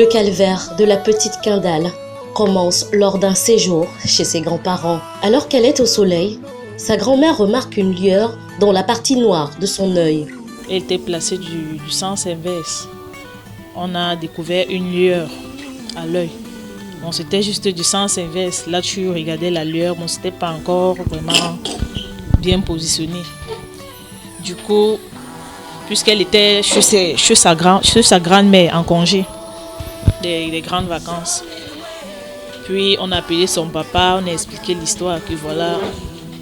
Le calvaire de la petite Kendall commence lors d'un séjour chez ses grands-parents. Alors qu'elle est au soleil, sa grand-mère remarque une lueur dans la partie noire de son œil. Elle était placée du sens inverse. On a découvert une lueur à l'œil. Bon, c'était juste du sens inverse. Là, tu regardais la lueur, bon, c'était pas encore vraiment bien positionné. Du coup, puisqu'elle était chez sa grand-mère en congé, des grandes vacances. Puis on a appelé son papa, on a expliqué l'histoire que voilà,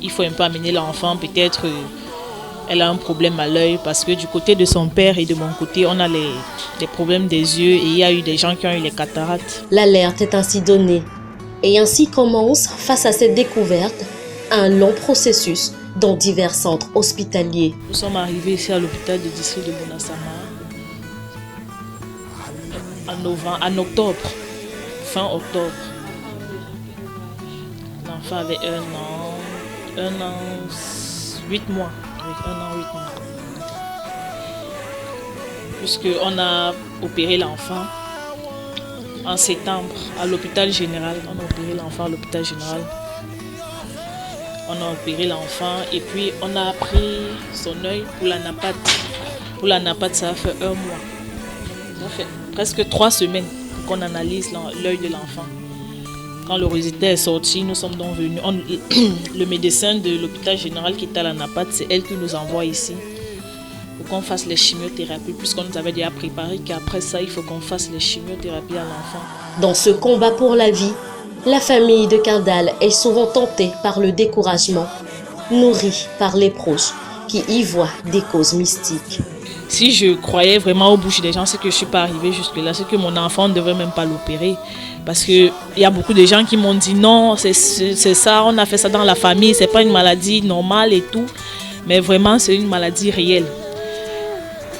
il faut un peu amener l'enfant, peut-être elle a un problème à l'œil parce que du côté de son père et de mon côté, on a les problèmes des yeux et il y a eu des gens qui ont eu les cataractes. L'alerte est ainsi donnée et ainsi commence, face à cette découverte, un long processus dans divers centres hospitaliers. Nous sommes arrivés ici à l'hôpital du district de Bouna-Sama en octobre, fin octobre. L'enfant avait 1 an, 8 mois. Oui, 1 an, 8 mois. Puisqu'on a opéré l'enfant en septembre à l'hôpital général. On a opéré l'enfant à l'hôpital général. On a opéré l'enfant et puis on a pris son œil pour la napate. Pour la napate, ça a fait 1 mois. Ça fait presque 3 semaines qu'on analyse l'œil de l'enfant. Quand le résultat est sorti, nous sommes donc venus. Le médecin de l'hôpital général qui est à la napate, c'est elle qui nous envoie ici pour qu'on fasse les chimiothérapies, puisqu'on nous avait déjà préparé qu'après ça, il faut qu'on fasse les chimiothérapies à l'enfant. Dans ce combat pour la vie, la famille de Kendall est souvent tentée par le découragement, nourrie par les proches qui y voient des causes mystiques. Si je croyais vraiment aux bouches des gens, c'est que je ne suis pas arrivée jusque-là, c'est que mon enfant ne devrait même pas l'opérer. Parce qu'il y a beaucoup de gens qui m'ont dit non, c'est ça, on a fait ça dans la famille, c'est pas une maladie normale et tout. Mais vraiment, c'est une maladie réelle.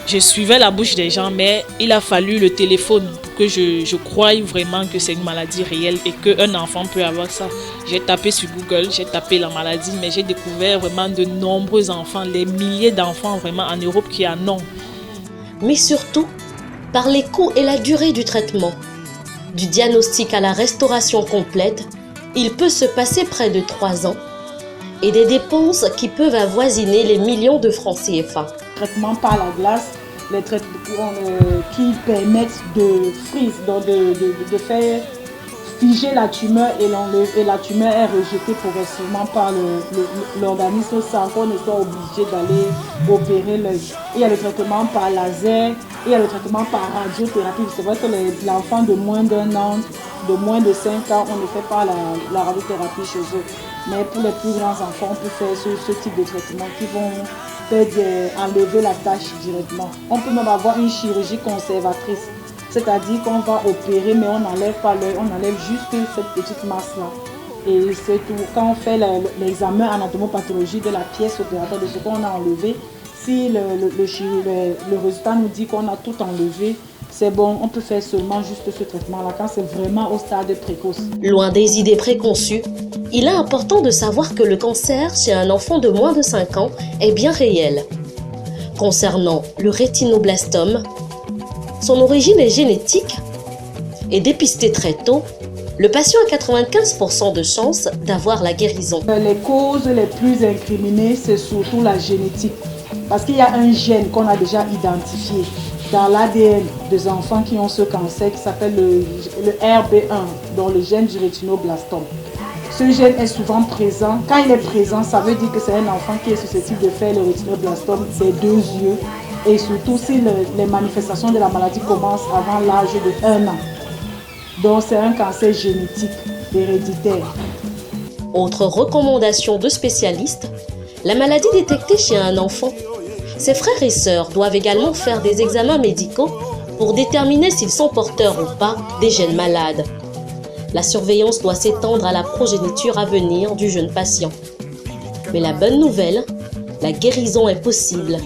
Je suivais la bouche des gens, mais il a fallu le téléphone pour que je croie vraiment que c'est une maladie réelle et qu'un enfant peut avoir ça. J'ai tapé sur Google, j'ai tapé la maladie, mais j'ai découvert vraiment de nombreux enfants, les milliers d'enfants vraiment en Europe qui en ont. Mais surtout, par les coûts et la durée du traitement. Du diagnostic à la restauration complète, il peut se passer près de 3 ans et des dépenses qui peuvent avoisiner les millions de francs CFA. Traitement par la glace, les traitements qui permettent de freeze, donc de faire figer la tumeur et la tumeur est rejetée progressivement par l'organisme sans qu'on ne soit obligé d'aller opérer l'œil. Il y a le traitement par laser, il y a le traitement par radiothérapie. C'est vrai que l'enfant de moins d'1 an, de moins de 5 ans, on ne fait pas la radiothérapie chez eux. Mais pour les plus grands enfants, on peut faire ce type de traitement qui vont enlever la tache directement. On peut même avoir une chirurgie conservatrice, c'est-à-dire qu'on va opérer mais on n'enlève pas l'œil, on enlève juste cette petite masse-là. Et c'est tout. Quand on fait l'examen anatomopathologie de la pièce opératoire de ce qu'on a enlevé, si le résultat nous dit qu'on a tout enlevé, c'est bon, on peut faire seulement juste ce traitement-là quand c'est vraiment au stade précoce. Loin des idées préconçues, il est important de savoir que le cancer chez un enfant de moins de 5 ans est bien réel. Concernant le rétinoblastome, son origine est génétique et dépisté très tôt, le patient a 95% de chances d'avoir la guérison. Les causes les plus incriminées, c'est surtout la génétique. Parce qu'il y a un gène qu'on a déjà identifié dans l'ADN des enfants qui ont ce cancer qui s'appelle le RB1, donc le gène du rétinoblastome. Ce gène est souvent présent. Quand il est présent, ça veut dire que c'est un enfant qui est susceptible de faire le rétinoblastome des 2 yeux. Et surtout si les manifestations de la maladie commencent avant l'âge de 1 an. Donc c'est un cancer génétique, héréditaire. Autre recommandation de spécialistes, la maladie détectée chez un enfant. Ses frères et sœurs doivent également faire des examens médicaux pour déterminer s'ils sont porteurs ou pas des gènes malades. La surveillance doit s'étendre à la progéniture à venir du jeune patient. Mais la bonne nouvelle, la guérison est possible.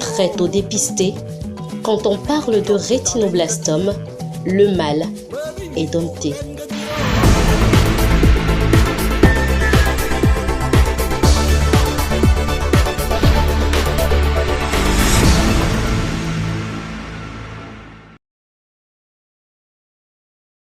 Très tôt dépisté, quand on parle de rétinoblastome, le mal est dompté.